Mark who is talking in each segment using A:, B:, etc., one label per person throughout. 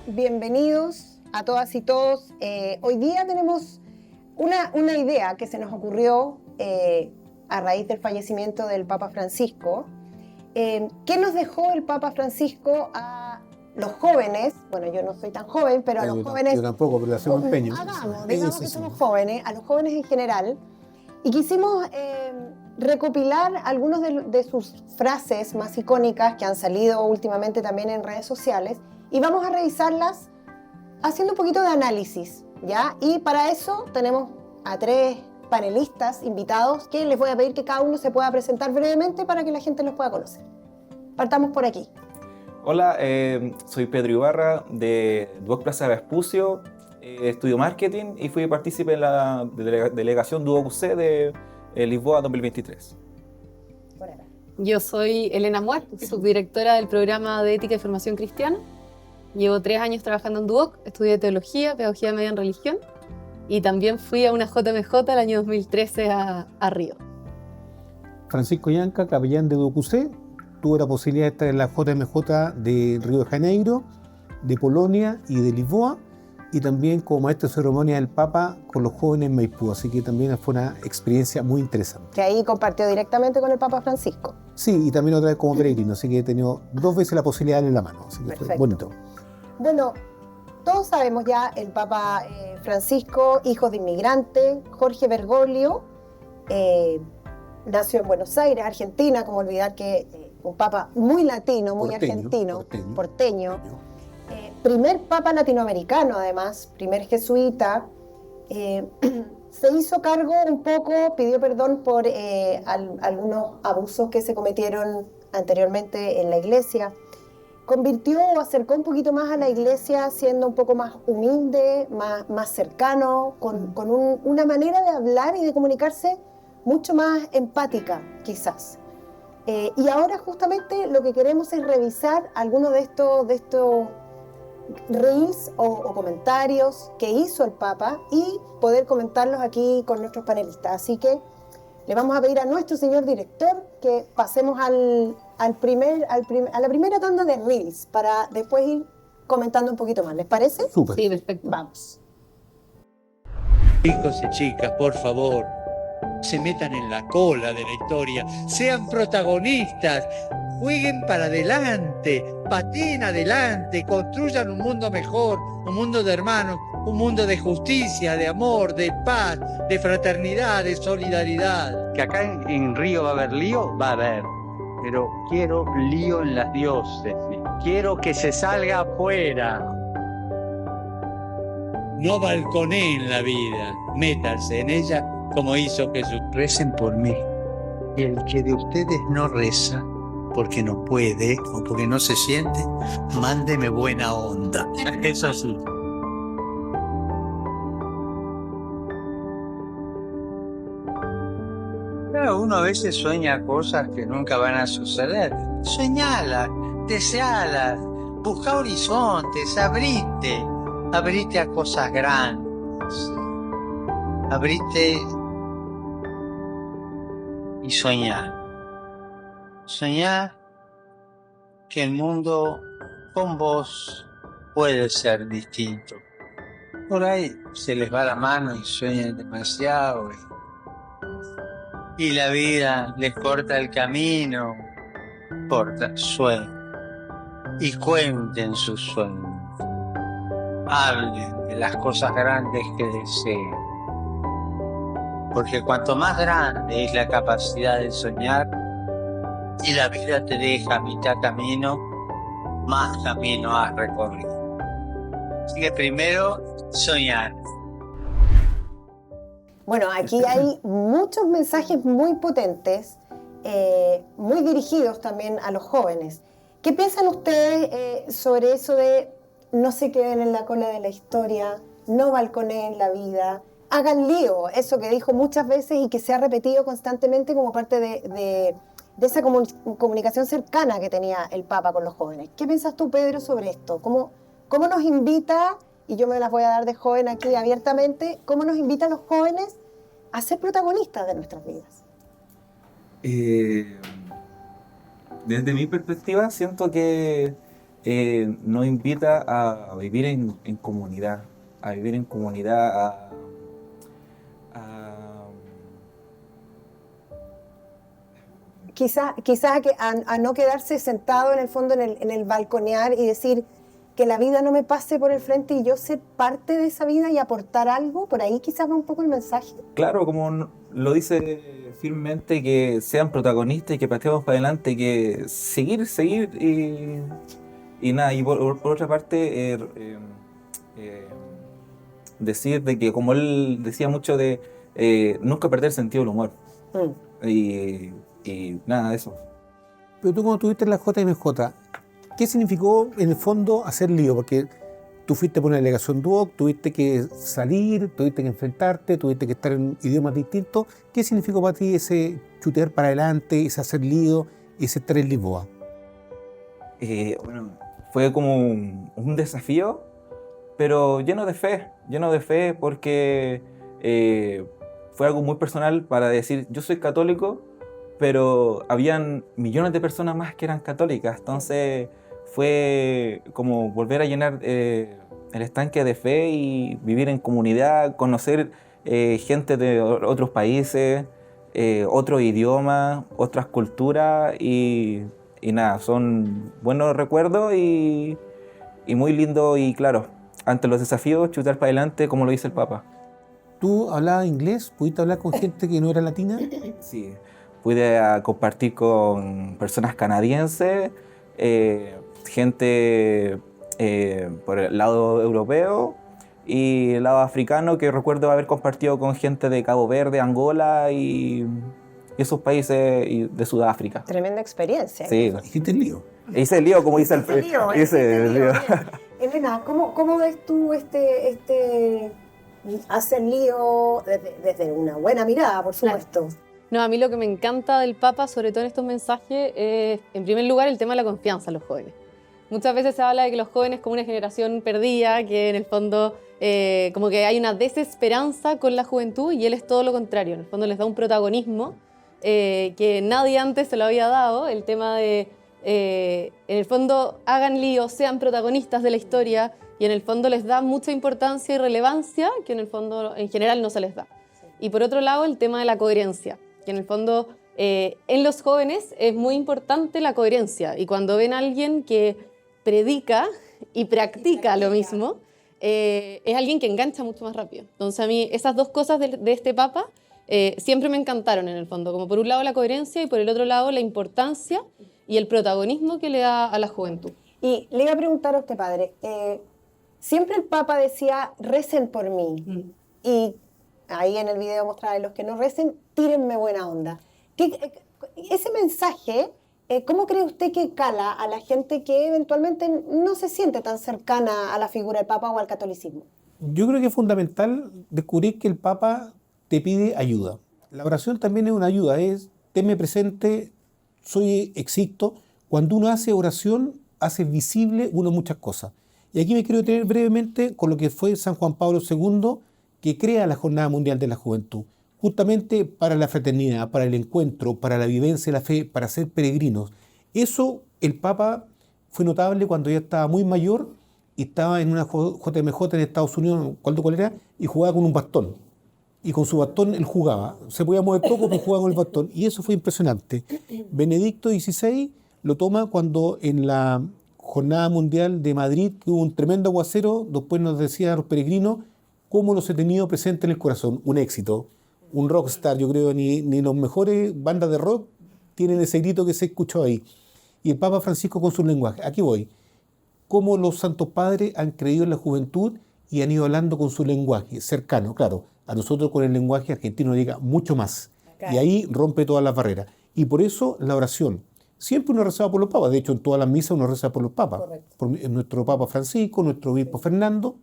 A: bienvenidos a todas y todos. Hoy día tenemos una idea que se nos ocurrió a raíz del fallecimiento del Papa Francisco. ¿Qué nos dejó el Papa Francisco a los jóvenes? Bueno, yo no soy tan joven, pero a los jóvenes...
B: Yo tampoco, pero le hacemos empeño.
A: Digamos que somos jóvenes, a los jóvenes en general. Y quisimos recopilar algunas de sus frases más icónicas que han salido últimamente también en redes sociales y vamos a revisarlas haciendo un poquito de análisis, ¿ya? Y para eso tenemos a 3 panelistas invitados que les voy a pedir que cada uno se pueda presentar brevemente para que la gente los pueda conocer. Partamos por aquí.
C: Hola, soy Pedro Ibarra de Duoc Plaza Vespucio, estudio marketing y fui partícipe en la delegación Duoc UC de Lisboa 2023.
D: Yo soy Elena Muart, subdirectora del programa de Ética y Formación Cristiana. Llevo 3 años trabajando en Duoc, estudié Teología, Pedagogía Media en Religión y también fui a una JMJ el año 2013 a Río.
B: Francisco Yanca, capellán de Duoc UC. Tuve la posibilidad de estar en la JMJ de Río de Janeiro, de Polonia y de Lisboa, y también como maestro de ceremonia del Papa con los jóvenes en Maipú, así que también fue una experiencia muy interesante.
A: Que ahí compartió directamente con el Papa Francisco.
B: Sí, y también otra vez como peregrino, así que he tenido 2 veces la posibilidad de darle la mano, así que
A: Perfecto.
B: fue bonito.
A: Bueno, todos sabemos ya el Papa Francisco, hijo de inmigrante, Jorge Bergoglio, nació en Buenos Aires, Argentina, como olvidar que un Papa muy latino, muy argentino, porteño. Primer Papa latinoamericano, además, primer jesuita. Se hizo cargo un poco, pidió perdón por algunos abusos que se cometieron anteriormente en la Iglesia. Convirtió o acercó un poquito más a la Iglesia, siendo un poco más humilde, más cercano, con una manera de hablar y de comunicarse mucho más empática, quizás. Y ahora justamente lo que queremos es revisar algunos de estos reels o comentarios que hizo el Papa y poder comentarlos aquí con nuestros panelistas. Así que le vamos a pedir a nuestro señor director que pasemos a la primera tanda de reels para después ir comentando un poquito más. ¿Les parece?
B: Súper.
D: Sí, perfecto.
A: Vamos.
E: Chicos y chicas, por favor, se metan en la cola de la historia, sean protagonistas, jueguen para adelante, pateen adelante, construyan un mundo mejor, un mundo de hermanos, un mundo de justicia, de amor, de paz, de fraternidad, de solidaridad.
F: Que acá en Río va a haber lío, va a haber, pero quiero lío en las diócesis, quiero que se salga afuera.
E: No balconeen la vida, métanse en ella como hizo Jesús.
G: Recen por mí. Y el que de ustedes no reza, porque no puede o porque no se siente, mándeme buena onda. Eso sí. Claro, uno a veces sueña cosas que nunca van a suceder. Soñalas, desealas, busca horizontes, abrite a cosas grandes. Abrite y soñar. Soñar que el mundo con vos puede ser distinto. Por ahí se les va la mano y sueñan demasiado y la vida les corta el camino. Corta, sueñen y cuenten sus sueños. Hablen de las cosas grandes que deseen. Porque cuanto más grande es la capacidad de soñar y la vida te deja a mitad camino, más camino has recorrido. Así que primero, soñar.
A: Bueno, aquí hay muchos mensajes muy potentes, muy dirigidos también a los jóvenes. ¿Qué piensan ustedes sobre eso de no se queden en la cola de la historia, no balconeen la vida? Hagan lío, eso que dijo muchas veces y que se ha repetido constantemente como parte de esa comunicación cercana que tenía el Papa con los jóvenes. ¿Qué piensas tú, Pedro, sobre esto? ¿Cómo nos invita, y yo me las voy a dar de joven aquí abiertamente, cómo nos invita a los jóvenes a ser protagonistas de nuestras vidas?
C: Desde mi perspectiva, siento que nos invita a vivir en comunidad, a
A: Quizás a no quedarse sentado en el fondo en el balconear y decir que la vida no me pase por el frente y yo ser parte de esa vida y aportar algo. Por ahí quizás va un poco el mensaje.
C: Claro, como lo dice firmemente, que sean protagonistas y que pateemos para adelante, que seguir y nada. Y por otra parte, decir de que, como él decía mucho, de nunca perder el sentido del humor. Y nada, eso.
B: Pero tú, cuando estuviste en la JMJ, ¿qué significó en el fondo hacer lío? Porque tú fuiste por una delegación Duoc, tuviste que salir, tuviste que enfrentarte, tuviste que estar en idiomas distintos. ¿Qué significó para ti ese chutear para adelante, ese hacer lío, ese estar en Lisboa?
C: Bueno, fue como un desafío, pero lleno de fe porque fue algo muy personal para decir, yo soy católico, pero habían millones de personas más que eran católicas, entonces fue como volver a llenar el estanque de fe y vivir en comunidad, conocer gente de otros países, otros idiomas, otras culturas y nada, son buenos recuerdos y muy lindo. Y claro, ante los desafíos, chutar para adelante, como lo dice el Papa.
B: ¿Tú hablabas inglés? ¿Pudiste hablar con gente que no era latina?
C: Sí, pude compartir con personas canadienses, gente por el lado europeo y el lado africano, que recuerdo haber compartido con gente de Cabo Verde, Angola y esos países de Sudáfrica.
A: Tremenda experiencia.
C: Sí.
B: Hiciste el lío.
C: Hice el lío, como dice el hice el lío.
A: Elena, ¿cómo ves tú hacer lío desde una buena mirada, por supuesto?
D: Claro. No, a mí lo que me encanta del Papa, sobre todo en estos mensajes, es, en primer lugar, el tema de la confianza en los jóvenes. Muchas veces se habla de que los jóvenes como una generación perdida, que en el fondo como que hay una desesperanza con la juventud, y él es todo lo contrario. En el fondo les da un protagonismo que nadie antes se lo había dado, el tema de, en el fondo, hagan lío, sean protagonistas de la historia, y en el fondo les da mucha importancia y relevancia que en el fondo, en general, no se les da. Y por otro lado, el tema de la coherencia, que en el fondo en los jóvenes es muy importante la coherencia, y cuando ven a alguien que predica y practica lo mismo, es alguien que engancha mucho más rápido. Entonces a mí esas dos cosas de este Papa siempre me encantaron en el fondo, como por un lado la coherencia y por el otro lado la importancia y el protagonismo que le da a la juventud.
A: Y le iba a preguntar a usted, padre, siempre el Papa decía, recen por mí, y ahí en el video mostraba, los que no recen, tírenme buena onda. Ese mensaje, ¿cómo cree usted que cala a la gente que eventualmente no se siente tan cercana a la figura del Papa o al catolicismo?
B: Yo creo que es fundamental descubrir que el Papa te pide ayuda. La oración también es una ayuda, es tenme presente, existo. Cuando uno hace oración, hace visible uno muchas cosas. Y aquí me quiero detener brevemente con lo que fue San Juan Pablo II, que crea la Jornada Mundial de la Juventud, justamente para la fraternidad, para el encuentro, para la vivencia de la fe, para ser peregrinos. Eso el Papa fue notable cuando ya estaba muy mayor y estaba en una JMJ en Estados Unidos, ¿cuál era? Y jugaba con un bastón. Y con su bastón él jugaba. Se podía mover poco, pero jugaba con el bastón. Y eso fue impresionante. Benedicto XVI lo toma cuando en la Jornada Mundial de Madrid, que hubo un tremendo aguacero, después nos decía a los peregrinos cómo los he tenido presente en el corazón. Un éxito, un rockstar, yo creo, ni los mejores bandas de rock tienen ese grito que se escuchó ahí. Y el Papa Francisco con su lenguaje. Aquí voy. Cómo los santos padres han creído en la juventud y han ido hablando con su lenguaje cercano, claro. A nosotros con el lenguaje argentino llega mucho más. Claro. Y ahí rompe todas las barreras. Y por eso la oración. Siempre uno rezaba por los papas. De hecho, en todas las misas uno reza por los papas. Por nuestro Papa Francisco, nuestro obispo Fernando.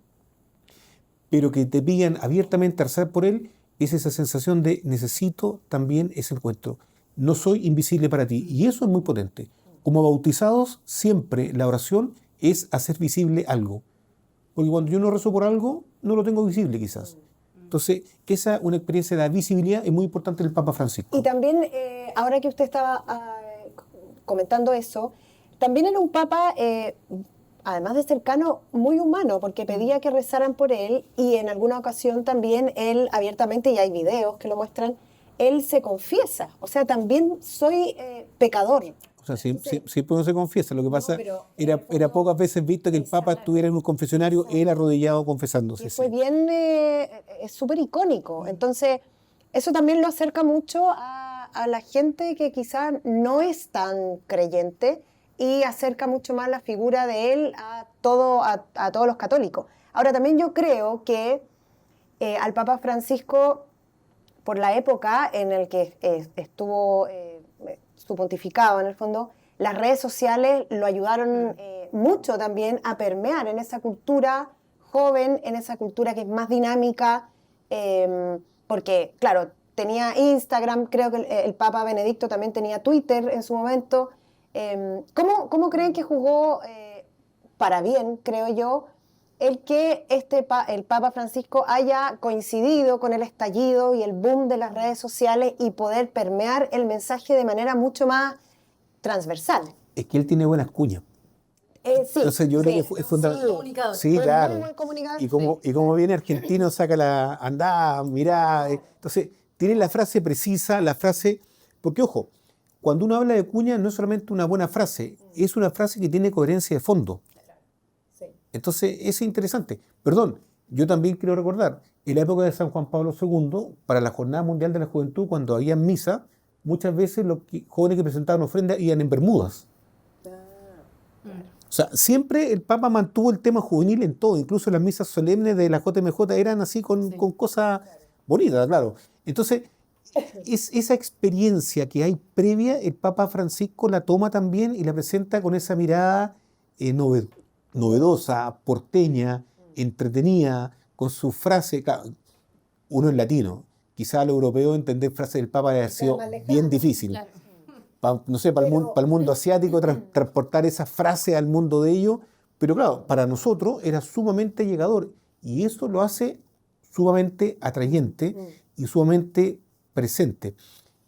B: Pero que te pidan abiertamente a rezar por él, es esa sensación de necesito también ese encuentro. No soy invisible para ti. Y eso es muy potente. Como bautizados, siempre la oración es hacer visible algo. Porque cuando yo no rezo por algo, no lo tengo visible quizás. Entonces, que una experiencia de la visibilidad es muy importante en el Papa Francisco.
A: Y también, ahora que usted estaba comentando eso, también era un papa, además de cercano, muy humano, porque pedía que rezaran por él y en alguna ocasión también él abiertamente, y hay videos que lo muestran, él se confiesa. O sea, también soy pecador.
B: O sea, siempre uno se confiesa. Lo que pasa era pocas veces visto que el Papa estuviera en un confesionario, él arrodillado confesándose.
A: Y fue bien, es súper icónico. Entonces, eso también lo acerca mucho a la gente que quizás no es tan creyente y acerca mucho más la figura de él a todos los católicos. Ahora, también yo creo que al Papa Francisco, por la época en la que estuvo su pontificado, en el fondo, las redes sociales lo ayudaron mucho también a permear en esa cultura joven, en esa cultura que es más dinámica, porque, claro, tenía Instagram, creo que el Papa Benedicto también tenía Twitter en su momento. ¿Cómo creen que jugó para bien, creo yo, el que el Papa Francisco haya coincidido con el estallido y el boom de las redes sociales y poder permear el mensaje de manera mucho más transversal?
B: Es que él tiene buenas cuñas.
A: Sí,
B: entonces yo creo que es fundamental. Sí, claro.
A: Muy buen comunicador.
B: Y como viene argentino, saca la andá, mirá. Entonces, tiene la frase precisa, la frase. Porque, ojo, cuando uno habla de cuña, no es solamente una buena frase, es una frase que tiene coherencia de fondo. Entonces, es interesante. Perdón, yo también quiero recordar, en la época de San Juan Pablo II, para la Jornada Mundial de la Juventud, cuando había misa, muchas veces los jóvenes que presentaban ofrenda iban en bermudas. O sea, siempre el Papa mantuvo el tema juvenil en todo, incluso las misas solemnes de la JMJ eran así con cosas bonitas, claro. Entonces, esa experiencia que hay previa, el Papa Francisco la toma también y la presenta con esa mirada novedosa, porteña, entretenida, con su frase. Uno es latino, quizá al europeo entender frases del Papa ha sido bien difícil. Claro. No sé, para el mundo asiático transportar esa frase al mundo de ellos, pero claro, para nosotros era sumamente llegador y eso lo hace sumamente atrayente y sumamente presente.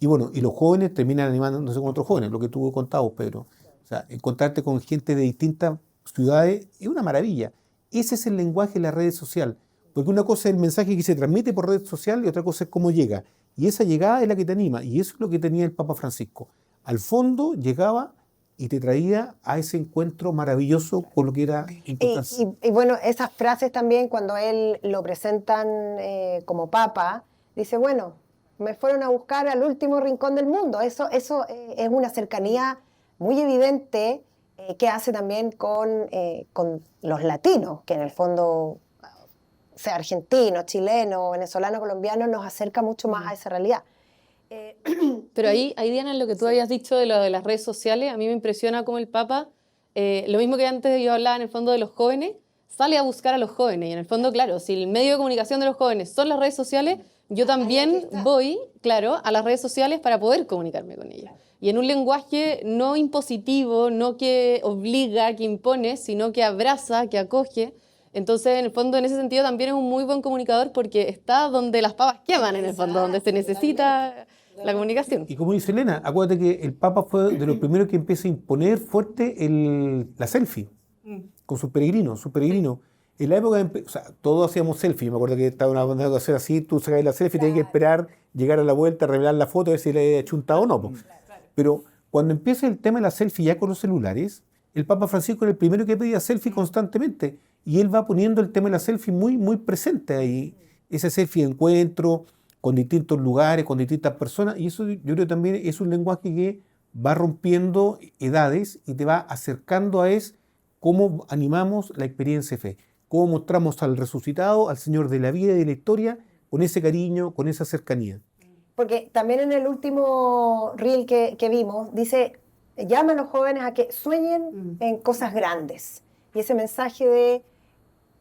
B: Y bueno, y los jóvenes terminan animándose con otros jóvenes, lo que tú contabas, Pedro. O sea, encontrarte con gente de distintas ciudades es una maravilla. Ese es el lenguaje de la red social, porque una cosa es el mensaje que se transmite por red social y otra cosa es cómo llega. Y esa llegada es la que te anima, y eso es lo que tenía el Papa Francisco. Al fondo llegaba y te traía a ese encuentro maravilloso con lo que era encontrarse.
A: Y bueno, esas frases también, cuando él lo presentan como Papa, dice, bueno, me fueron a buscar al último rincón del mundo. Eso es una cercanía muy evidente que hace también con los latinos, que en el fondo, sea argentino, chileno, venezolano, colombiano, nos acerca mucho más a esa realidad.
D: Pero ahí, Diana, en lo que tú habías dicho de lo de las redes sociales, a mí me impresiona cómo el Papa, lo mismo que antes yo hablaba en el fondo de los jóvenes, sale a buscar a los jóvenes. Y en el fondo, claro, si el medio de comunicación de los jóvenes son las redes sociales, yo también voy, claro, a las redes sociales para poder comunicarme con ellas. Y en un lenguaje no impositivo, no que obliga, que impone, sino que abraza, que acoge. Entonces, en el fondo, en ese sentido, también es un muy buen comunicador porque está donde las papas queman, en el fondo, donde se necesita la comunicación.
B: Y como dice Elena, acuérdate que el Papa fue de los primeros que empieza a imponer fuerte la selfie con sus peregrinos. En la época, o sea, todos hacíamos selfie. Me acuerdo que estaba una ocasión así, tú sacabas la selfie, tenías que esperar llegar a la vuelta, revelar la foto, a ver si le había chuntado o no. Pero cuando empieza el tema de la selfie ya con los celulares, el Papa Francisco era el primero que pedía selfie constantemente. Y él va poniendo el tema de la selfie muy, muy presente ahí. Ese selfie de encuentro con distintos lugares, con distintas personas. Y eso yo creo también es un lenguaje que va rompiendo edades y te va acercando a cómo animamos la experiencia de fe. Cómo mostramos al resucitado, al Señor de la vida y de la historia, con ese cariño, con esa cercanía.
A: Porque también en el último reel que vimos, dice, llama a los jóvenes a que sueñen en cosas grandes. Y ese mensaje de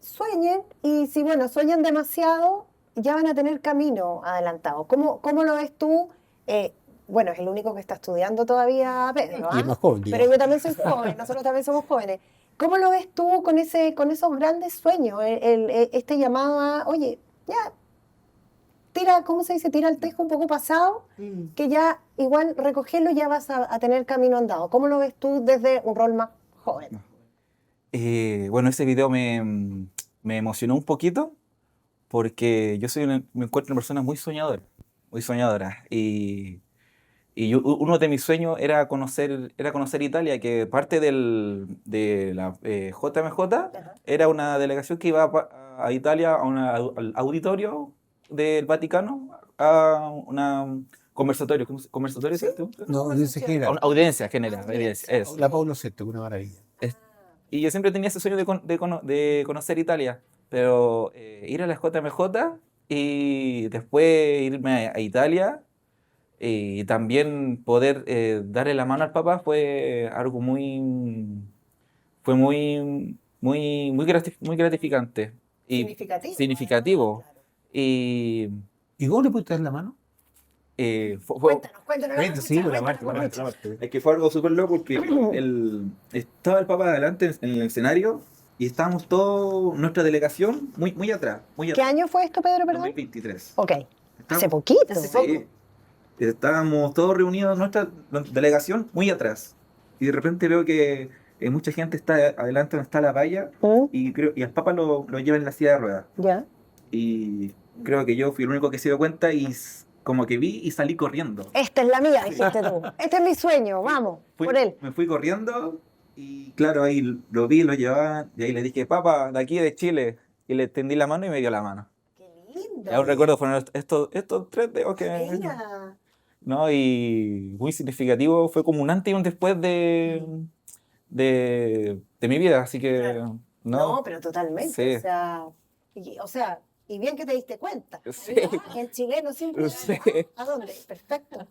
A: sueñen, y si sueñan demasiado, ya van a tener camino adelantado. ¿Cómo lo ves tú? Es el único que está estudiando todavía, Pedro.
B: Y es más joven, digo.
A: Pero yo también soy joven, nosotros también somos jóvenes. ¿Cómo lo ves tú con esos grandes sueños? Este llamado a, oye, ya, tira, ¿cómo se dice? Tira el tejo un poco pasado, que ya igual recogerlo ya vas a tener camino andado. ¿Cómo lo ves tú desde un rol más joven?
C: Bueno, ese video me emocionó un poquito porque me encuentro una persona muy soñadora. Uno de mis sueños era conocer Italia, que parte de la JMJ era una delegación que iba a Italia al auditorio del Vaticano a una conversatorio, ¿conversatorio?
A: ¿Sí?
C: ¿Cierto?
B: No, dice general.
C: Audiencia general. Eso.
B: La Pablo VI, una maravilla.
C: Y yo siempre tenía ese sueño de conocer Italia, pero ir a la JMJ y después irme a Italia y también poder darle la mano al Papa fue algo muy gratificante y significativo.
A: Claro.
C: Y
B: ¿Y cómo le pudiste dar la mano?
A: Cuéntanos.
B: Sí, la
A: Cuéntanos.
B: parte.
C: Es que fue algo súper loco porque estaba el Papa adelante en el escenario y estábamos toda nuestra delegación muy atrás.
A: ¿Qué año fue esto, Pedro, perdón?
C: 2023.
A: Ok, hace poquito.
C: Sí. Estábamos todos reunidos, nuestra delegación muy atrás. Y de repente veo que mucha gente está adelante donde está la valla y al Papa lo lleva en la silla de ruedas.
A: Ya.
C: Y creo que yo fui el único que se dio cuenta y como que vi y salí corriendo.
A: Esta es la mía, dijiste tú. Este es mi sueño, vamos, por él.
C: Me fui corriendo y claro, ahí lo vi, lo llevaba y ahí le dije, Papa, de aquí de Chile. Y le tendí la mano y me dio la mano.
A: Qué lindo.
C: Y aún recuerdo poner estos 3 dedos que...
A: Mira.
C: ¿No? Y muy significativo, fue como un antes y un después de mi vida, así que...
A: Claro. No, pero totalmente.
C: Sí.
A: O sea, y bien que te diste cuenta.
C: Sí.
A: El chileno siempre...
C: Sí.
A: ¿A dónde? Perfecto.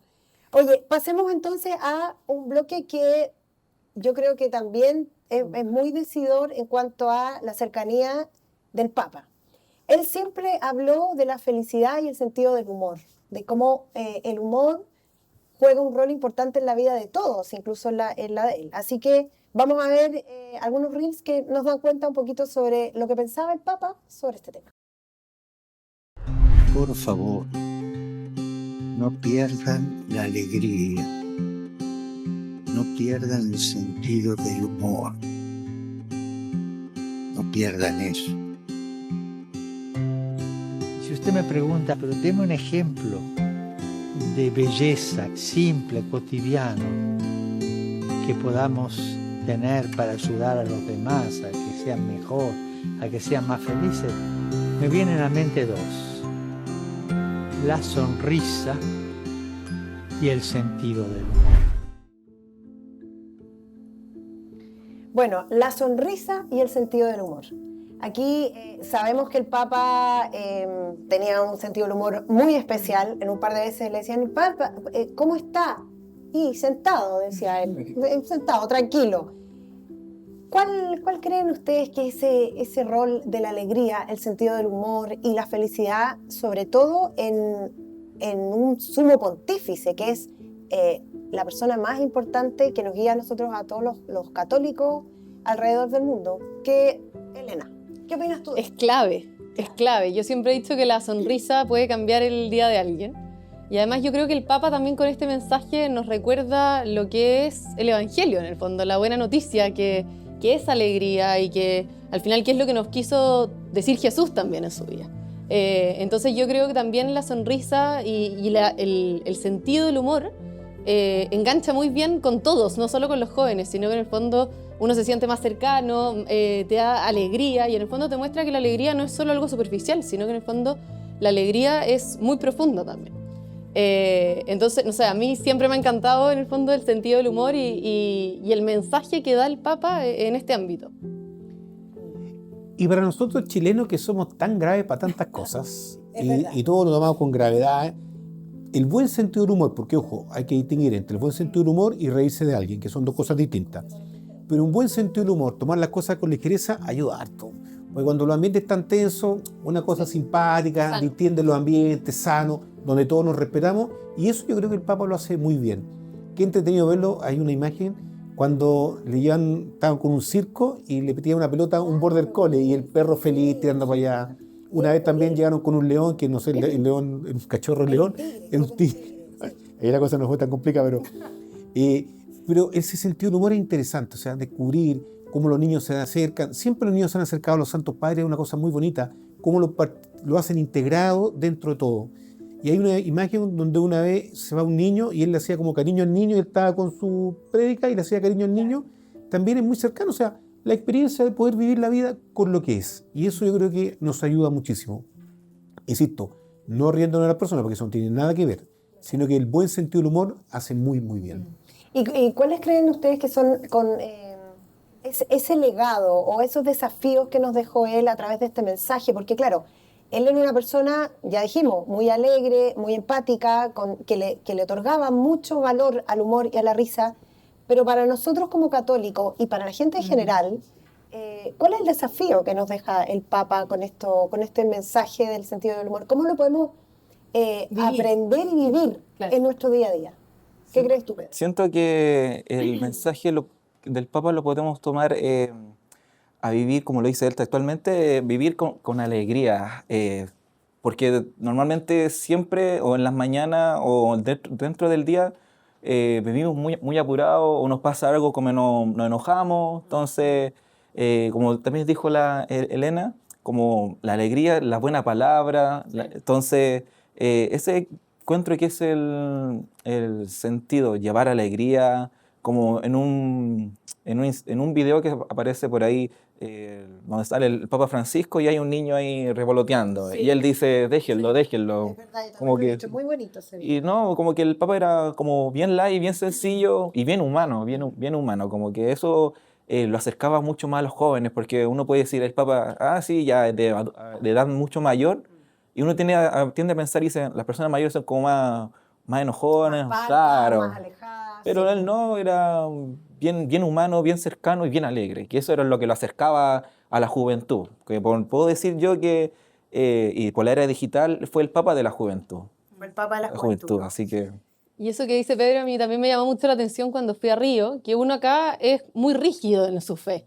A: Oye, pasemos entonces a un bloque que yo creo que también es muy decidor en cuanto a la cercanía del Papa. Él siempre habló de la felicidad y el sentido del humor, de cómo el humor juega un rol importante en la vida de todos, incluso en la de él. Así que vamos a ver algunos reels que nos dan cuenta un poquito sobre lo que pensaba el Papa sobre este tema.
H: Por favor, no pierdan la alegría, no pierdan el sentido del humor, no pierdan eso.
E: Si usted me pregunta, pero deme un ejemplo de belleza simple, cotidiano, que podamos tener para ayudar a los demás a que sean mejor, a que sean más felices, me vienen a la mente dos: la sonrisa y el sentido del humor.
A: Bueno, la sonrisa y el sentido del humor. Aquí sabemos que el Papa tenía un sentido del humor muy especial. En un par de veces le decían, Papa, ¿cómo está? Y sentado, decía él, sentado, tranquilo. ¿Cuál creen ustedes que es ese rol de la alegría, el sentido del humor y la felicidad, sobre todo en un sumo pontífice, que es la persona más importante que nos guía a nosotros, a todos los católicos alrededor del mundo? Elena, ¿qué opinas tú?
D: Es clave. Yo siempre he dicho que la sonrisa puede cambiar el día de alguien. Y además yo creo que el Papa también con este mensaje nos recuerda lo que es el Evangelio, en el fondo, la buena noticia, que es alegría y que al final qué es lo que nos quiso decir Jesús también en su vida. Entonces yo creo que también la sonrisa y el sentido del humor engancha muy bien con todos, no solo con los jóvenes, sino que en el fondo uno se siente más cercano, te da alegría y en el fondo te muestra que la alegría no es solo algo superficial, sino que en el fondo la alegría es muy profunda también. Entonces, no sé, a mí siempre me ha encantado en el fondo el sentido del humor y el mensaje que da el Papa en este ámbito.
B: Y para nosotros chilenos que somos tan graves para tantas cosas
A: verdad.
B: y todo lo tomamos con gravedad, el buen sentido del humor, porque ojo, hay que distinguir entre el buen sentido del humor y reírse de alguien, que son dos cosas distintas. Pero un buen sentido del humor, tomar las cosas con ligereza, ayuda harto. Porque cuando los ambientes están tensos, una cosa simpática, distiende los ambientes, sano, donde todos nos respetamos, y eso yo creo que el Papa lo hace muy bien. Qué entretenido verlo. Hay una imagen cuando estaban con un circo y le metían una pelota a un border collie y el perro feliz tirando para allá. Una vez también llegaron con un león, que no sé, el león, un cachorro león, en un tigre. Ahí la cosa no fue tan complicada, pero ese sentido del humor es interesante, o sea, descubrir cómo los niños se acercan. Siempre los niños se han acercado a los santos padres, es una cosa muy bonita, cómo lo hacen integrado dentro de todo. Y hay una imagen donde una vez se va un niño y él le hacía como cariño al niño, y él estaba con su prédica y le hacía cariño al niño. También es muy cercano, o sea, la experiencia de poder vivir la vida con lo que es. Y eso yo creo que nos ayuda muchísimo. Insisto, no riéndonos a las personas, porque eso no tiene nada que ver, sino que el buen sentido del humor hace muy, muy bien.
A: ¿Y cuáles creen ustedes que son ese legado o esos desafíos que nos dejó él a través de este mensaje? Porque claro, él era una persona, ya dijimos, muy alegre, muy empática, que le otorgaba mucho valor al humor y a la risa, pero para nosotros como católicos y para la gente en general, ¿cuál es el desafío que nos deja el Papa con este mensaje del sentido del humor? ¿Cómo lo podemos aprender y vivir en nuestro día a día? ¿Qué crees tú, Pedro?
C: Siento que el mensaje del Papa lo podemos tomar a vivir, como lo dice él textualmente, vivir con alegría, porque normalmente siempre, o en las mañanas, o dentro del día, vivimos muy apurados, o nos pasa algo como nos enojamos. Entonces, como también dijo Elena, como la alegría, la buena palabra, entonces ese encuentro que es el sentido, llevar alegría, como en un video que aparece por ahí, donde sale el Papa Francisco y hay un niño ahí revoloteando, sí. Y él dice, déjenlo.
A: Es verdad,
C: como que,
A: muy bonito ese video.
C: Y no, como que el Papa era como bien light, bien sencillo y bien humano, como que eso lo acercaba mucho más a los jóvenes, porque uno puede decir, el Papa, sí, ya de edad mucho mayor, y uno tiende a pensar, y dice, las personas mayores son como más enojones,
A: más
C: claro,
A: más alejadas,
C: pero
A: sí.
C: él no, era bien humano, bien cercano y bien alegre, que eso era lo que lo acercaba a la juventud. Que puedo decir yo que, y por la era digital, fue el Papa de la juventud.
A: Fue el Papa de la juventud.
C: Así que...
D: Y eso que dice Pedro a mí también me llamó mucho la atención cuando fui a Río, que uno acá es muy rígido en su fe,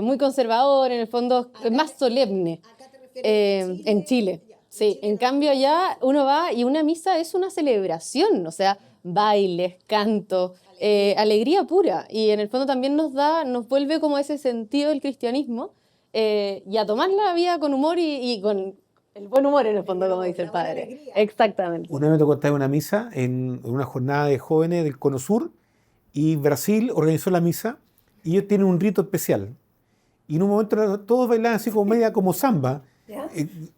D: muy conservador, en el fondo es más solemne.
A: Acá te refieres
D: en Chile. Sí, en cambio allá uno va y una misa es una celebración, o sea, bailes, canto, alegría pura. Y en el fondo también nos vuelve como ese sentido del cristianismo, y a tomar la vida con humor y con el buen humor en el fondo, como dice el padre. Exactamente.
B: Una vez me tocó estar en una misa, en una jornada de jóvenes del Cono Sur, y Brasil organizó la misa, y ellos tienen un rito especial. Y en un momento todos bailaban así como media como samba.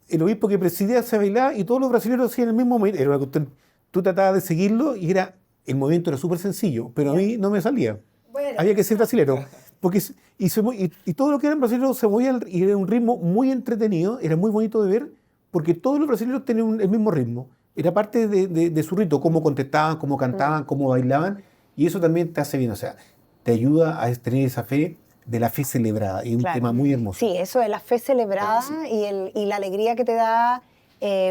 B: El obispo que presidía se bailaba y todos los brasileños hacían el mismo movimiento. Era una cuestión, tú tratabas de seguirlo y el movimiento era súper sencillo, pero a mí no me salía. Bueno. Había que ser brasilero. Porque, y todo lo que eran brasileños se movía y era un ritmo muy entretenido, era muy bonito de ver, porque todos los brasileños tenían el mismo ritmo. Era parte de su rito, cómo contestaban, cómo cantaban, cómo bailaban, y eso también te hace bien, o sea, te ayuda a tener esa fe de la fe celebrada, y es un tema muy hermoso.
A: Sí, eso de la fe celebrada, y la alegría que te da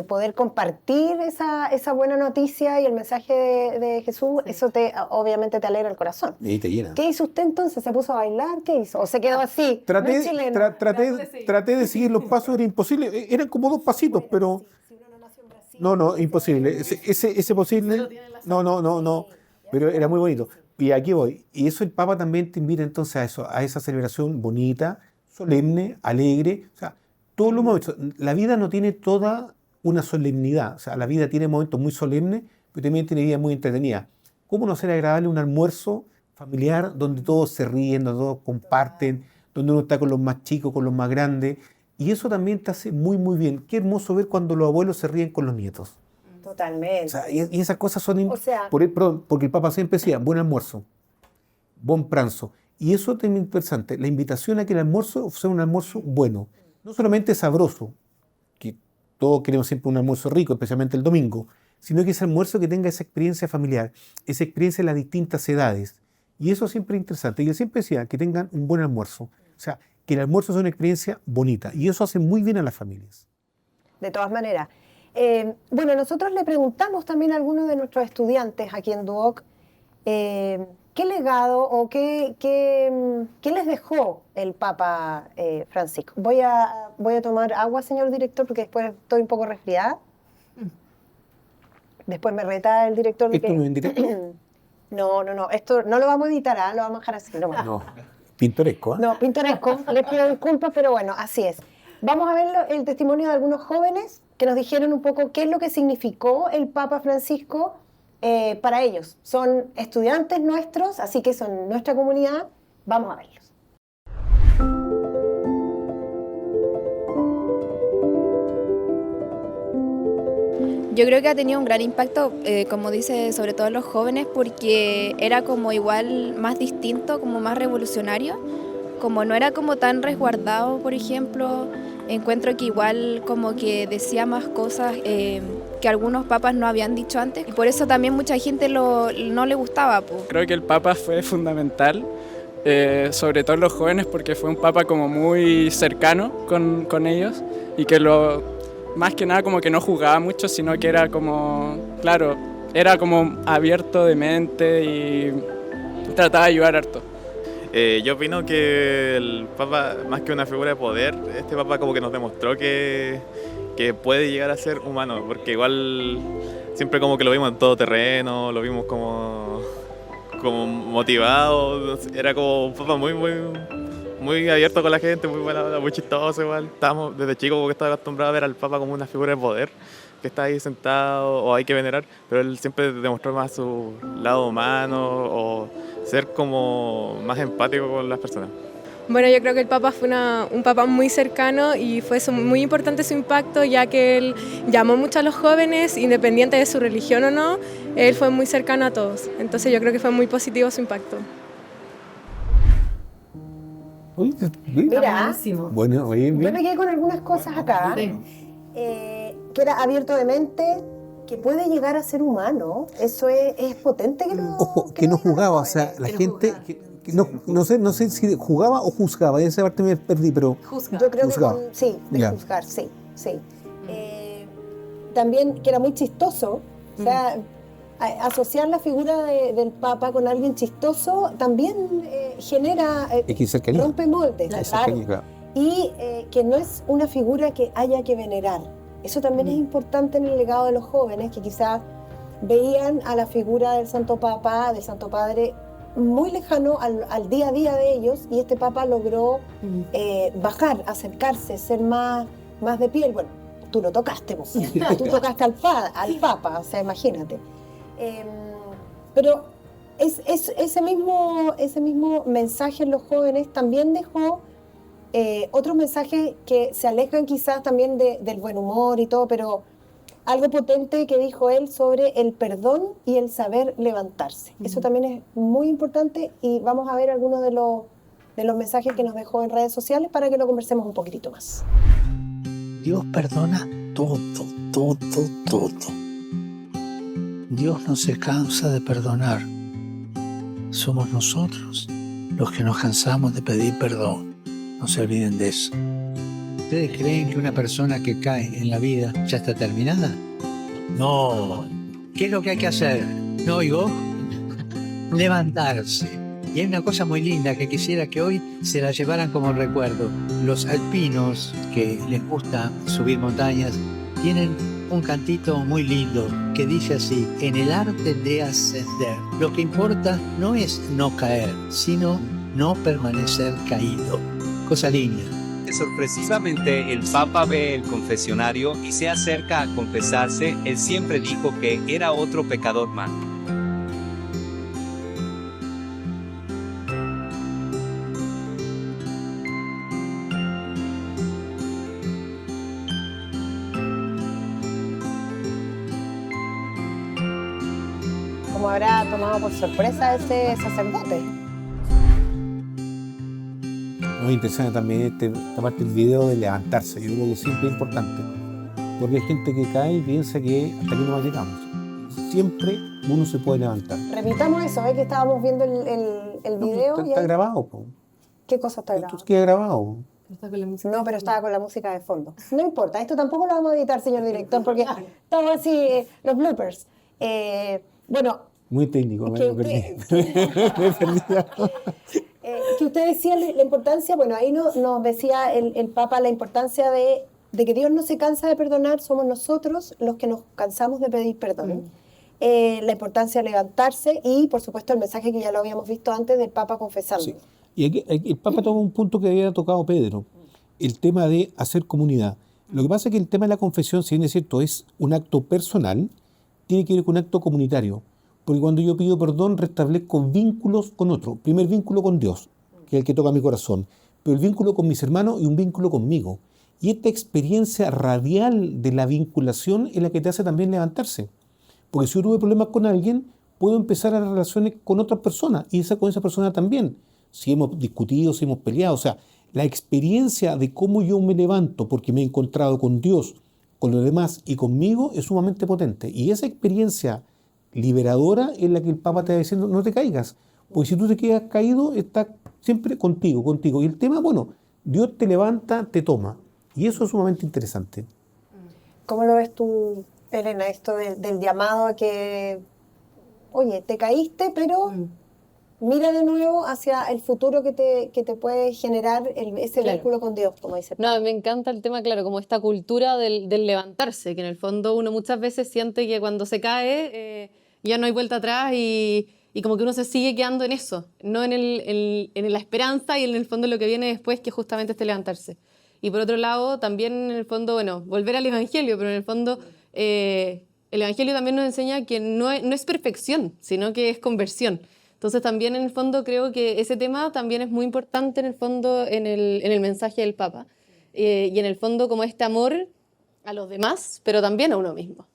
A: poder compartir esa buena noticia y el mensaje de Jesús, eso obviamente te alegra el corazón.
B: Y te llena.
A: ¿Qué hizo usted entonces? ¿Se puso a bailar? ¿Qué hizo? ¿O se quedó así?
B: Traté de seguir los pasos, era imposible, eran como 2 pasitos, pero...
A: Si uno no nació en Brasil,
B: no, imposible. Ese posible, no, pero era muy bonito. Y aquí voy. Y eso el Papa también te invita entonces a eso, a esa celebración bonita, solemne, alegre. O sea, todos los momentos. La vida no tiene toda una solemnidad. O sea, la vida tiene momentos muy solemnes, pero también tiene días muy entretenidas. ¿Cómo no hacer agradable un almuerzo familiar donde todos se ríen, donde todos comparten, donde uno está con los más chicos, con los más grandes? Y eso también te hace muy, muy bien. Qué hermoso ver cuando los abuelos se ríen con los nietos.
A: Totalmente.
B: O sea, y esas cosas son...
A: sea,
B: porque el Papa siempre decía, buen almuerzo, buen pranzo. Y eso es también interesante, la invitación a que el almuerzo sea un almuerzo bueno. No solamente sabroso, que todos queremos siempre un almuerzo rico, especialmente el domingo, sino que ese almuerzo que tenga esa experiencia familiar, esa experiencia en las distintas edades. Y eso siempre es interesante. Y él siempre decía que tengan un buen almuerzo. O sea, que el almuerzo sea una experiencia bonita. Y eso hace muy bien a las familias.
A: De todas maneras. Bueno, nosotros le preguntamos también a algunos de nuestros estudiantes aquí en Duoc ¿qué legado o qué les dejó el Papa Francisco? Voy a tomar agua, señor director, porque después estoy un poco resfriada. Después me reta el director de
B: ¿Esto no es en directo?
A: No, esto no lo vamos a editar, lo vamos a dejar así.
B: No, pintoresco, ¿eh?
A: No, pintoresco, les pido disculpas, pero bueno, así es. Vamos a ver el testimonio de algunos jóvenes que nos dijeron un poco qué es lo que significó el Papa Francisco para ellos. Son estudiantes nuestros, así que son nuestra comunidad. Vamos a verlos.
I: Yo creo que ha tenido un gran impacto, como dice, sobre todo en los jóvenes, porque era como igual más distinto, como más revolucionario, como no era como tan resguardado, por ejemplo. Encuentro que igual como que decía más cosas que algunos papas no habían dicho antes, y por eso también mucha gente no le gustaba.
J: Creo que el papa fue fundamental, sobre todo en los jóvenes, porque fue un papa como muy cercano con ellos, y que más que nada como que no jugaba mucho, sino que era como, claro, era como abierto de mente y trataba de ayudar harto.
K: Yo opino que el Papa, más que una figura de poder, este Papa como que nos demostró que puede llegar a ser humano, porque igual siempre como que lo vimos en todo terreno, lo vimos como motivado, era como un Papa muy abierto con la gente, muy buena, muy chistoso igual. Estábamos desde chico porque estaba acostumbrado a ver al Papa como una figura de poder, que está ahí sentado o hay que venerar, pero él siempre demostró más su lado humano o ser como más empático con las personas.
L: Bueno, yo creo que el Papa fue un Papa muy cercano y fue muy importante su impacto, ya que él llamó mucho a los jóvenes, independiente de su religión o no, él fue muy cercano a todos. Entonces yo creo que fue muy positivo su impacto.
A: Mira,
B: bueno, bien.
A: Yo me quedé con algunas cosas acá, que era abierto de mente, que puede llegar a ser humano. Eso es potente que lo...
B: Ojo, que no jugaba, o sea, la gente... No sé si jugaba o juzgaba, esa parte me perdí, pero...
A: Yo creo
B: juzgaba.
A: que sí, de juzgar, sí. También que era muy chistoso, o sea, asociar la figura del Papa con alguien chistoso también genera, rompe moldes, claro. Y que no es una figura que haya que venerar. Eso también es importante en el legado de los jóvenes, que quizás veían a la figura del Santo Papa, del Santo Padre, muy lejano al día a día de ellos, y este Papa logró bajar, acercarse, ser más de piel. Bueno, tú lo tocaste, tú tocaste al Papa, o sea, imagínate. Pero ese mismo mensaje en los jóvenes también dejó otros mensajes que se alejan quizás también del buen humor y todo, pero algo potente que dijo él sobre el perdón y el saber levantarse. Eso también es muy importante, y vamos a ver algunos de los mensajes que nos dejó en redes sociales para que lo conversemos un poquitito más.
H: Dios perdona todo. Dios no se cansa de perdonar. Somos nosotros los que nos cansamos de pedir perdón. No se olviden de eso. ¿Ustedes creen que una persona que cae en la vida ya está terminada? No. ¿Qué es lo que hay que hacer? ¿No oigo? Levantarse. Y hay una cosa muy linda que quisiera que hoy se la llevaran como recuerdo. Los alpinos que les gusta subir montañas tienen un cantito muy lindo que dice así: en el arte de ascender, lo que importa no es no caer, sino no permanecer caído. Cosa linda.
M: Sorpresivamente, el Papa ve el confesionario y se acerca a confesarse. Él siempre dijo que era otro pecador más.
A: ¿Cómo habrá tomado por sorpresa ese sacerdote?
B: Muy interesante también esta parte del video de levantarse. Yo creo que siempre es importante, porque hay gente que cae y piensa que hasta aquí no llegamos. Siempre uno se puede levantar.
A: Repitamos eso, que estábamos viendo el video.
B: Está grabado.
A: ¿Qué cosa está grabado?
B: Esto queda grabado.
A: No, pero estaba con la música de fondo. No importa, esto tampoco lo vamos a editar, señor director, porque estamos así, los bloopers. Bueno,
B: Muy técnico,
A: que usted decía la importancia, bueno, ahí nos decía el Papa la importancia de que Dios no se cansa de perdonar, somos nosotros los que nos cansamos de pedir perdón. La importancia de levantarse y, por supuesto, el mensaje que ya lo habíamos visto antes del Papa confesando.
B: Sí. Y aquí, el Papa toma un punto que había tocado Pedro, el tema de hacer comunidad. Lo que pasa es que el tema de la confesión, si bien es cierto, es un acto personal, tiene que ver con un acto comunitario. Porque cuando yo pido perdón, restablezco vínculos con otro. Primer vínculo con Dios, que es el que toca mi corazón. Pero el vínculo con mis hermanos y un vínculo conmigo. Y esta experiencia radial de la vinculación es la que te hace también levantarse. Porque si yo tuve problemas con alguien, puedo empezar a relaciones con otras personas. Y con esa persona también. Si hemos discutido, si hemos peleado. O sea, la experiencia de cómo yo me levanto porque me he encontrado con Dios, con los demás y conmigo es sumamente potente. Y esa experiencia liberadora es la que el Papa te va diciendo, no te caigas, porque si tú te quedas caído, está siempre contigo. Y el tema, bueno, Dios te levanta, te toma, y eso es sumamente interesante.
A: ¿Cómo lo ves tú, Elena, esto del llamado a que, oye, te caíste, pero mira de nuevo hacia el futuro que te puede generar ese vínculo con Dios, como dice?
D: No, me encanta el tema, claro, como esta cultura del levantarse, que en el fondo uno muchas veces siente que cuando se cae ya no hay vuelta atrás y como que uno se sigue quedando en eso, no en la esperanza y en el fondo lo que viene después, que justamente este levantarse. Y por otro lado, también en el fondo, bueno, volver al Evangelio, pero en el fondo el Evangelio también nos enseña que no es perfección, sino que es conversión. Entonces también en el fondo creo que ese tema también es muy importante en el fondo en el mensaje del Papa. Y en el fondo como este amor a los demás, pero también a uno mismo.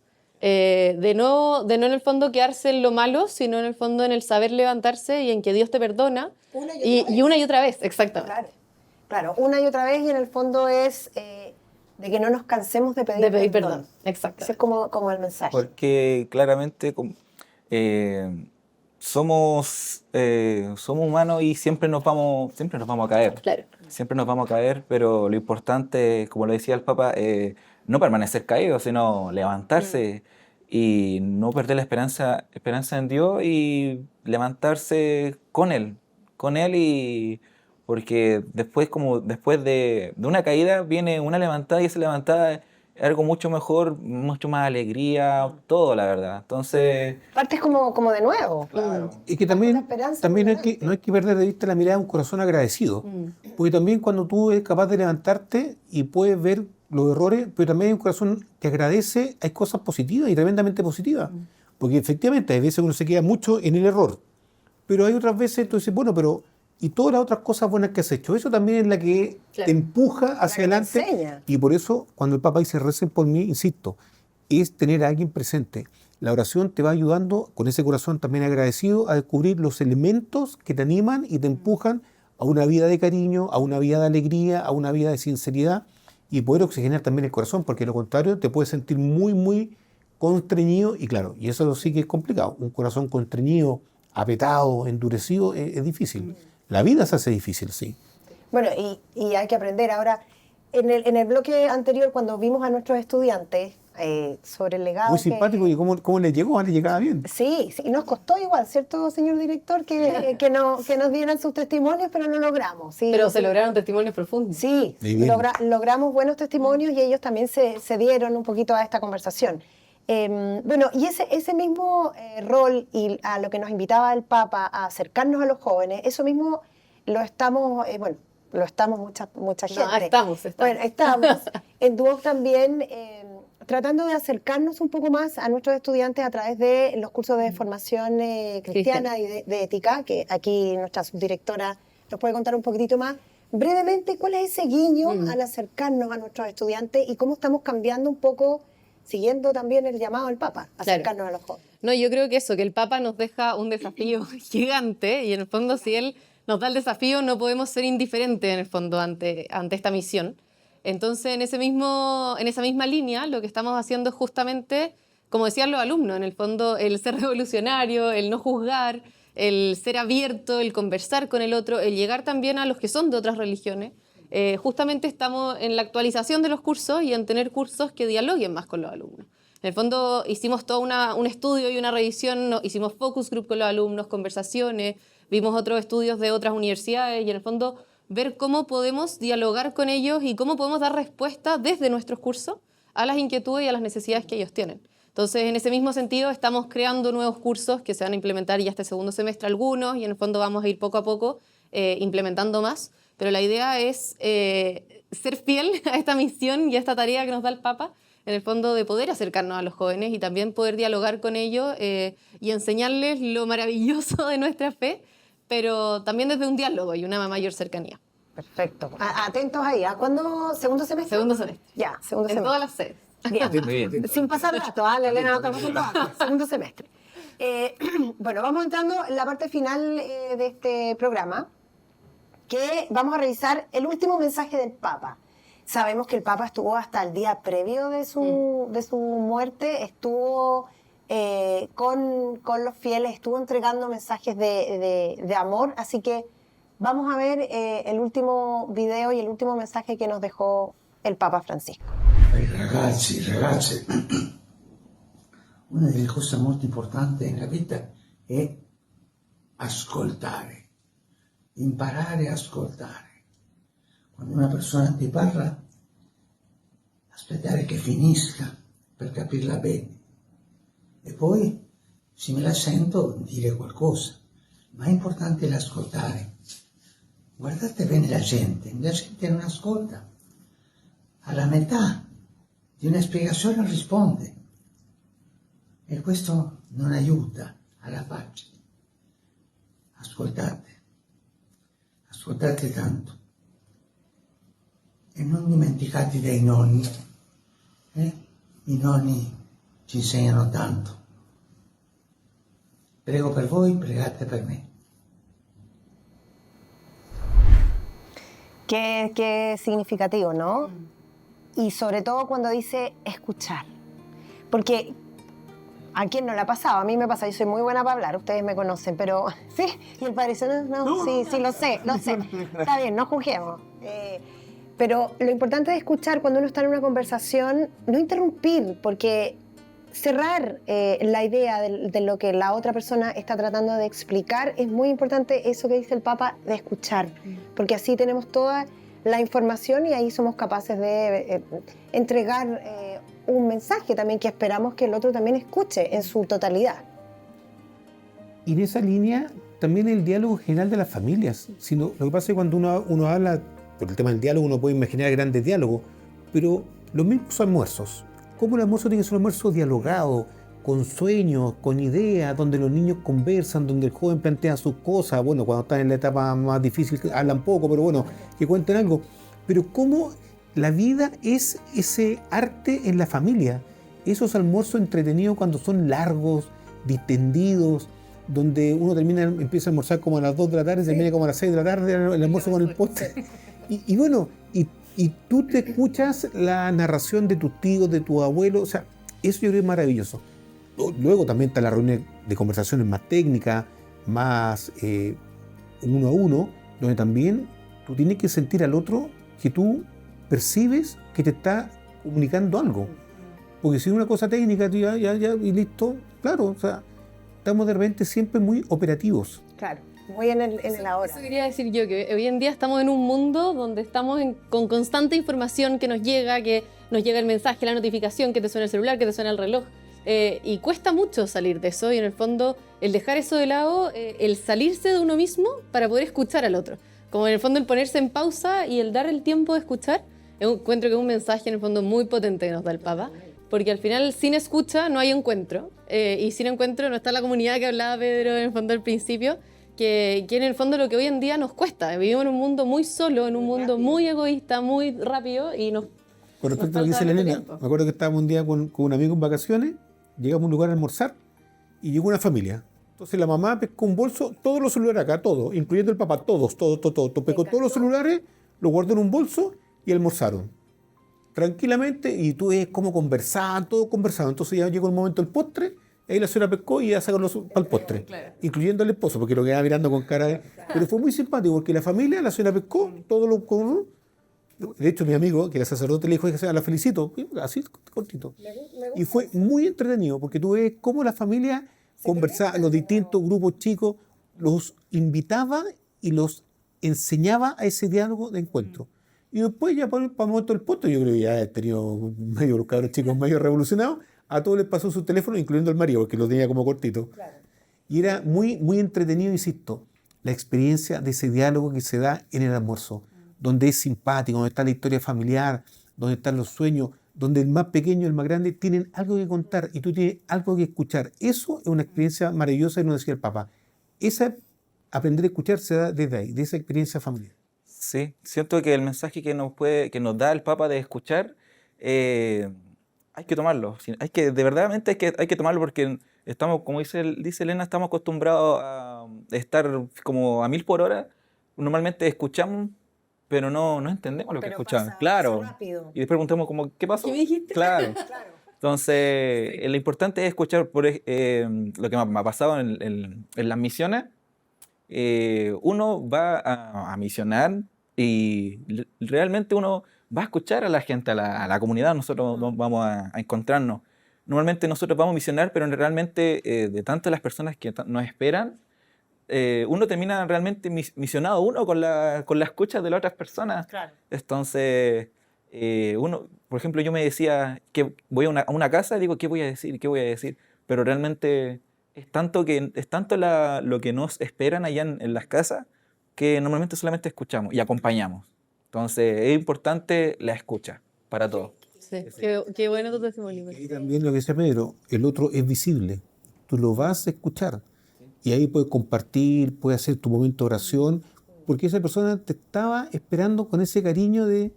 D: De no en el fondo quedarse en lo malo, sino en el fondo en el saber levantarse y en que Dios te perdona. Y una y otra vez, exactamente.
A: Claro, una y otra vez, y en el fondo es de que no nos cansemos de pedir perdón.
D: Exacto.
A: Ese es como el mensaje.
C: Porque claramente somos humanos y siempre nos vamos a caer.
D: Claro.
C: Siempre nos vamos a caer, pero lo importante, como lo decía el Papa, no permanecer caído, sino levantarse y no perder la esperanza en Dios y levantarse con Él y porque después de una caída viene una levantada, y esa levantada es algo mucho mejor, mucho más alegría, todo, la verdad. Entonces...
A: Partes como de nuevo.
C: Claro.
B: Y que también no hay que perder de vista la mirada de un corazón agradecido. Porque también cuando tú eres capaz de levantarte y puedes ver los errores, pero también hay un corazón que agradece, hay cosas positivas y tremendamente positivas. Porque efectivamente hay veces uno se queda mucho en el error, pero hay otras veces tú dices, bueno, pero y todas las otras cosas buenas que has hecho, eso también es la que te empuja hacia adelante. Y por eso cuando el Papa dice recen por mí, insisto, es tener a alguien presente. La oración te va ayudando con ese corazón también agradecido a descubrir los elementos que te animan y te empujan a una vida de cariño, a una vida de alegría, a una vida de sinceridad, y poder oxigenar también el corazón, porque de lo contrario te puedes sentir muy, muy constreñido, y claro, y eso sí que es complicado. Un corazón constreñido, apretado, endurecido, es difícil. La vida se hace difícil, sí.
A: Bueno, y hay que aprender. Ahora, en el bloque anterior, cuando vimos a nuestros estudiantes sobre el legado...
B: Muy simpático, y cómo le llegó, le llegaba bien.
A: Sí, nos costó igual, ¿cierto, señor director? Que nos dieran sus testimonios, pero lo logramos. ¿Sí?
D: Pero se lograron testimonios profundos.
A: Sí, logramos buenos testimonios y ellos también se dieron un poquito a esta conversación. Bueno, y ese mismo rol y a lo que nos invitaba el Papa a acercarnos a los jóvenes, eso mismo lo estamos, mucha gente.
D: No, estamos.
A: Bueno, estamos en Duoc también tratando de acercarnos un poco más a nuestros estudiantes a través de los cursos de formación cristiana y de ética, que aquí nuestra subdirectora nos puede contar un poquitito más. Brevemente, ¿cuál es ese guiño al acercarnos a nuestros estudiantes y cómo estamos cambiando un poco, siguiendo también el llamado del Papa, acercarnos a los jóvenes?
D: No, yo creo que que el Papa nos deja un desafío gigante, y en el fondo si él nos da el desafío no podemos ser indiferentes en el fondo ante esta misión. Entonces en esa misma línea lo que estamos haciendo es justamente, como decían los alumnos, en el fondo el ser revolucionario, el no juzgar, el ser abierto, el conversar con el otro, el llegar también a los que son de otras religiones. Justamente estamos en la actualización de los cursos y en tener cursos que dialoguen más con los alumnos. En el fondo hicimos todo un estudio y una revisión, hicimos focus group con los alumnos, conversaciones, vimos otros estudios de otras universidades y en el fondo ver cómo podemos dialogar con ellos y cómo podemos dar respuesta desde nuestros cursos a las inquietudes y a las necesidades que ellos tienen. Entonces, en ese mismo sentido, estamos creando nuevos cursos que se van a implementar ya este segundo semestre algunos y en el fondo vamos a ir poco a poco implementando más. Pero la idea es ser fiel a esta misión y a esta tarea que nos da el Papa, en el fondo de poder acercarnos a los jóvenes y también poder dialogar con ellos y enseñarles lo maravilloso de nuestra fe, pero también desde un diálogo y una mayor cercanía.
A: Perfecto. Atentos ahí. ¿A cuándo? ¿Segundo semestre?
D: Segundo semestre.
A: Ya, segundo semestre.
D: En todas las sedes.
A: Bien. Sin pasar datos, Elena, no estamos en todas. Segundo semestre. Bueno, vamos entrando en la parte final de este programa, que vamos a revisar el último mensaje del Papa. Sabemos que el Papa estuvo hasta el día previo de su muerte, estuvo con los fieles, estuvo entregando mensajes de amor, así que vamos a ver el último video y el último mensaje que nos dejó el Papa Francisco.
N: Ragazzi, una delle cose molto importanti nella vita è ascoltare, imparare a ascoltare. Quando una persona ti parla, aspettare che finisca per capirla bene. E poi, se me la sento, dire qualcosa. Ma è importante l'ascoltare. Guardate bene la gente non ascolta. Alla metà di una spiegazione risponde. E questo non aiuta alla pace. Ascoltate tanto. E non dimenticate dei nonni. I nonni ci insegnano tanto. Prego per voi, pregate per me.
A: Qué significativo, ¿no? Y sobre todo cuando dice escuchar. Porque a quién no le ha pasado, a mí me pasa, yo soy muy buena para hablar, ustedes me conocen, pero sí, y el padre dice, no, sí, lo sé, está bien, no juzguemos. Pero lo importante es escuchar cuando uno está en una conversación, no interrumpir, porque cerrar la idea de lo que la otra persona está tratando de explicar, es muy importante eso que dice el Papa de escuchar, porque así tenemos toda la información y ahí somos capaces de entregar un mensaje también que esperamos que el otro también escuche en su totalidad.
B: Y en esa línea también el diálogo general de las familias. Lo que pasa es que cuando uno habla, por el tema del diálogo uno puede imaginar grandes diálogos, pero los mismos almuerzos. ¿Cómo el almuerzo tiene que ser un almuerzo dialogado, con sueños, con ideas, donde los niños conversan, donde el joven plantea sus cosas? Bueno, cuando están en la etapa más difícil hablan poco, pero bueno, que cuenten algo. Pero cómo la vida es ese arte en la familia, esos almuerzos entretenidos cuando son largos, distendidos, donde uno empieza a almorzar como a las 2 de la tarde, termina como a las 6 de la tarde, el almuerzo con el postre. Y bueno, y tú te escuchas la narración de tus tíos, de tu abuelo, o sea, eso yo creo que es maravilloso. Luego también está la reunión de conversaciones más técnicas, más uno a uno, donde también tú tienes que sentir al otro que tú percibes que te está comunicando algo. Porque si es una cosa técnica, tú ya y listo, claro, o sea, estamos de repente siempre muy operativos.
A: Claro. Muy en el ahora.
D: Eso quería decir yo, que hoy en día estamos en un mundo donde estamos con constante información que nos llega el mensaje, la notificación, que te suena el celular, que te suena el reloj. Y cuesta mucho salir de eso y en el fondo el dejar eso de lado, el salirse de uno mismo para poder escuchar al otro. Como en el fondo el ponerse en pausa y el dar el tiempo de escuchar, encuentro que es un mensaje en el fondo muy potente que nos da el Papa. Porque al final sin escucha no hay encuentro y sin encuentro no está la comunidad que hablaba Pedro en el fondo al principio. Que en el fondo lo que hoy en día nos cuesta. Vivimos en un mundo muy solo, en un mundo muy egoísta, muy rápido y nos...
B: Con respecto a lo que dice Elena, me acuerdo que estábamos un día con un amigo en vacaciones, llegamos a un lugar a almorzar y llegó una familia. Entonces la mamá pescó un bolso, todos los celulares acá, todos, incluyendo el papá, todos, pescó todos los celulares, los guardó en un bolso y almorzaron. Tranquilamente, y tú ves cómo conversaban, todos conversaban. Entonces ya llegó el momento del postre. Ahí la señora pescó y ya sacó para el postre, claro. Incluyendo al esposo, porque lo quedaba mirando con cara de... Pero fue muy simpático, porque la familia, la señora pescó, todo lo comió, De hecho, mi amigo, que era sacerdote, le dijo, la felicito, así cortito. Y fue muy entretenido, porque tú ves cómo la familia conversaba, los distintos grupos chicos, los invitaba y los enseñaba a ese diálogo de encuentro. Y después, ya para el momento del punto, yo creo que ya he tenido los cabros chicos medio revolucionados, a todos les pasó su teléfono, incluyendo el marido, porque lo tenía como cortito. Claro. Y era muy, muy entretenido, insisto, la experiencia de ese diálogo que se da en el almuerzo, donde es simpático, donde está la historia familiar, donde están los sueños, donde el más pequeño y el más grande tienen algo que contar y tú tienes algo que escuchar. Eso es una experiencia maravillosa, y nos decía el Papa. Aprender a escuchar se da desde ahí, de esa experiencia familiar.
C: Sí, siento que el mensaje que nos da el Papa de escuchar, hay que tomarlo. De verdad hay que tomarlo, porque estamos, como dice Elena, estamos acostumbrados a estar como a 1000 por hora. Normalmente escuchamos, pero no entendemos lo que escuchamos. Claro. Y después preguntamos como, ¿qué pasó?
D: ¿Qué me dijiste?
C: Claro. Entonces, lo importante es escuchar. Lo que me ha pasado en las misiones. Uno va a misionar y realmente uno va a escuchar a la gente, a la comunidad. Nosotros vamos a encontrarnos. Normalmente nosotros vamos a misionar, pero realmente de tantas las personas que nos esperan, uno termina realmente misionado uno con la escucha de las otras personas. Claro. Entonces, uno, por ejemplo, yo me decía que voy a una casa y digo, ¿qué voy a decir? ¿Qué voy a decir? Pero realmente es tanto lo que nos esperan allá en las casas, que normalmente solamente escuchamos y acompañamos. Entonces, es importante la escucha para todos.
D: Sí, qué bueno tu testimonio.
B: Y también lo que decía Pedro, el otro es visible. Tú lo vas a escuchar. Y ahí puedes compartir, puedes hacer tu momento de oración, porque esa persona te estaba esperando con ese cariño de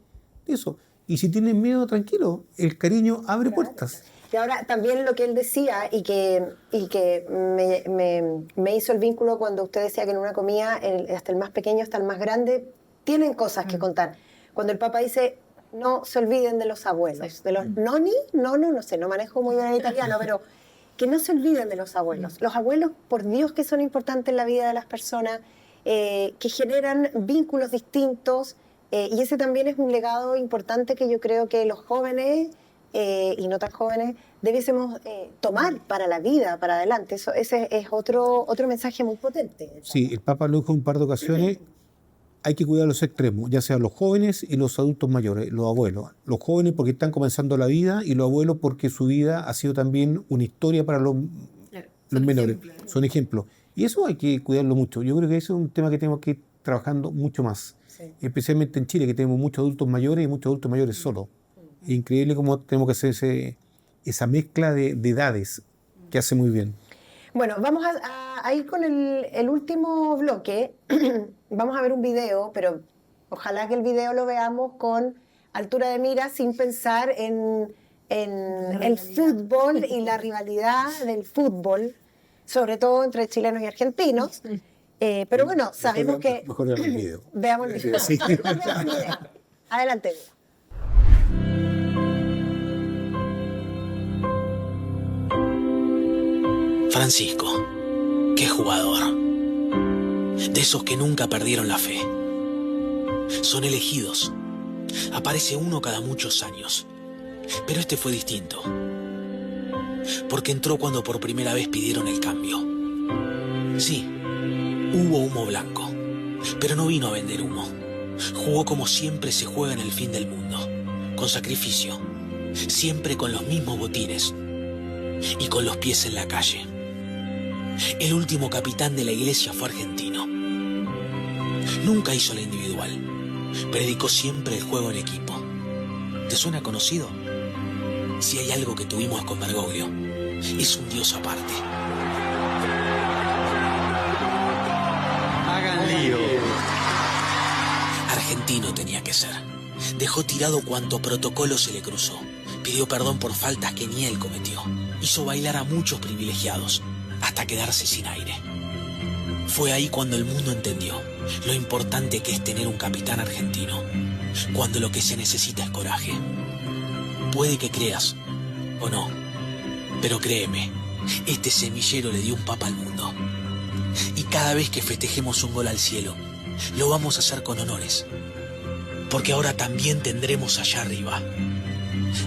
B: eso. Y si tienes miedo, tranquilo, el cariño abre puertas.
A: Y ahora también lo que él decía y que me hizo el vínculo cuando usted decía que en una comida, hasta el más pequeño hasta el más grande, tienen cosas que contar. Cuando el Papa dice, no se olviden de los abuelos, de los noni, no sé, no manejo muy bien el italiano, pero que no se olviden de los abuelos. Los abuelos, por Dios, que son importantes en la vida de las personas, que generan vínculos distintos, y ese también es un legado importante que yo creo que los jóvenes y no tan jóvenes debiésemos tomar para la vida, para adelante. Ese es otro mensaje muy potente.
B: Sí, el Papa lo dijo en un par de ocasiones, hay que cuidar los extremos, ya sean los jóvenes y los adultos mayores, los abuelos. Los jóvenes porque están comenzando la vida y los abuelos porque su vida ha sido también una historia para los menores. Son ejemplos. Y eso hay que cuidarlo mucho. Yo creo que eso es un tema que tenemos que ir trabajando mucho más. Sí. Especialmente en Chile, que tenemos muchos adultos mayores y muchos adultos mayores solos. Es increíble cómo tenemos que hacer esa mezcla de edades que hace muy bien.
A: Bueno, vamos a ir con el último bloque. Vamos a ver un video, pero ojalá que el video lo veamos con altura de mira, sin pensar en el fútbol y la rivalidad del fútbol, sobre todo entre chilenos y argentinos. Pero bueno, sabemos que...
B: Mejor veamos el video.
A: Veamos el video. Sí. Veamos el video. Adelante.
O: Francisco, qué jugador. De esos que nunca perdieron la fe. Son elegidos. Aparece uno cada muchos años. Pero este fue distinto. Porque entró cuando por primera vez pidieron el cambio. Sí, hubo humo blanco. Pero no vino a vender humo. Jugó como siempre se juega en el fin del mundo. Con sacrificio. Siempre con los mismos botines. Y con los pies en la calle. El último capitán de la iglesia fue argentino. Nunca hizo la individual. Predicó siempre el juego en equipo. ¿Te suena conocido? Si hay algo que tuvimos con Bergoglio, es un dios aparte.
G: Hagan lío.
O: Argentino tenía que ser. Dejó tirado cuanto protocolo se le cruzó. Pidió perdón por faltas que ni él cometió. Hizo bailar a muchos privilegiados, hasta quedarse sin aire. Fue ahí cuando el mundo entendió lo importante que es tener un capitán argentino, cuando lo que se necesita es coraje. Puede que creas, o no, pero créeme, este semillero le dio un papa al mundo. Y cada vez que festejemos un gol al cielo, lo vamos a hacer con honores. porque ahora también tendremos allá arriba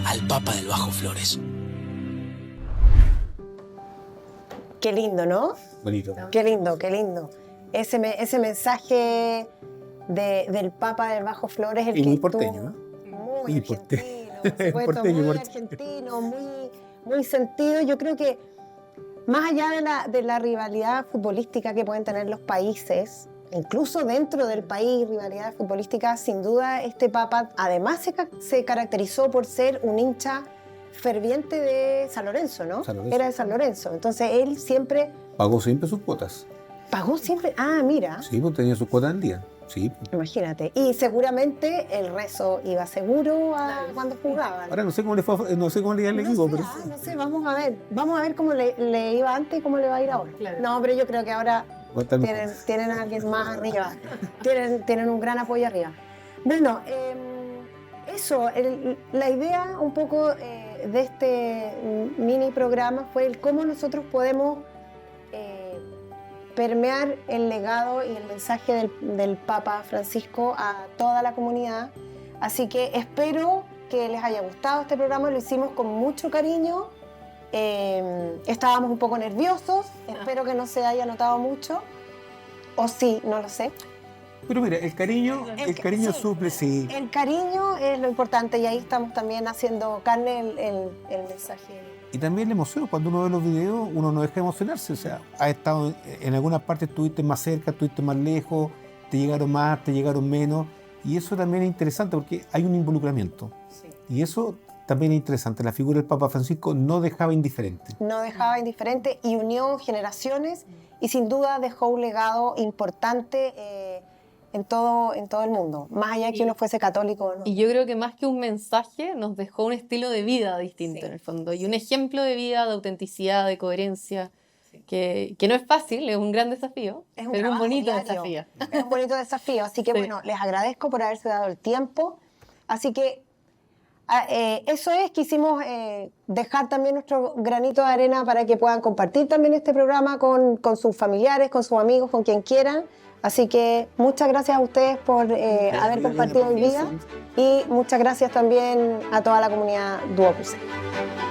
O: al Papa del Bajo Flores.
A: Qué lindo, ¿no?
B: Bonito.
A: Qué lindo, qué lindo. Ese mensaje del Papa del Bajo Flores, el
B: y
A: que
B: muy porteño, ¿no?
A: Muy argentino, por supuesto, muy argentino, muy sentido. Yo creo que más allá de la rivalidad futbolística que pueden tener los países, incluso dentro del país, rivalidad futbolística, sin duda este Papa además se caracterizó por ser un hincha ferviente de San Lorenzo, ¿no? Era de San Lorenzo. Entonces él siempre...
B: Pagó siempre sus cuotas.
A: ¿Pagó siempre? Ah, mira.
B: Sí, pues tenía sus cuotas al día. Sí.
A: Imagínate. Y seguramente el rezo iba seguro cuando jugaban.
B: Ahora no sé cómo le fue, no sé cómo le iba al equipo, pero...
A: No sé, vamos a ver cómo le iba antes y cómo le va a ir ahora. Claro. No, pero yo creo que ahora tienen a alguien más arriba. tienen un gran apoyo arriba. Bueno, eso, la idea un poco de este mini programa fue el cómo nosotros podemos permear el legado y el mensaje del Papa Francisco a toda la comunidad. Así que espero que les haya gustado este programa, lo hicimos con mucho cariño. Estábamos un poco nerviosos, espero que no se haya notado mucho, o sí, no lo sé.
B: Pero mira, el cariño sí, suple, sí.
A: El cariño es lo importante y ahí estamos también haciendo carne el mensaje.
B: Y también la emoción, cuando uno ve los videos, uno no deja de emocionarse. O sea, has estado en algunas partes, estuviste más cerca, estuviste más lejos, te llegaron más, te llegaron menos. Y eso también es interesante porque hay un involucramiento. Sí. Y eso también es interesante. La figura del Papa Francisco no dejaba indiferente.
A: No dejaba indiferente y unió generaciones y sin duda dejó un legado importante en todo el mundo, más allá de que uno fuese católico, ¿no?
D: Y yo creo que más que un mensaje nos dejó un estilo de vida distinto, sí, en el fondo, y un ejemplo de vida, de autenticidad, de coherencia, sí, que no es fácil, es un gran desafío, pero es un bonito desafío.
A: Es un bonito desafío, así que sí, bueno, les agradezco por haberse dado el tiempo, así que eso es, quisimos dejar también nuestro granito de arena para que puedan compartir también este programa con sus familiares, con sus amigos, con quien quieran. Así que muchas gracias a ustedes por haber compartido hoy día y muchas gracias también a toda la comunidad Duoc UC.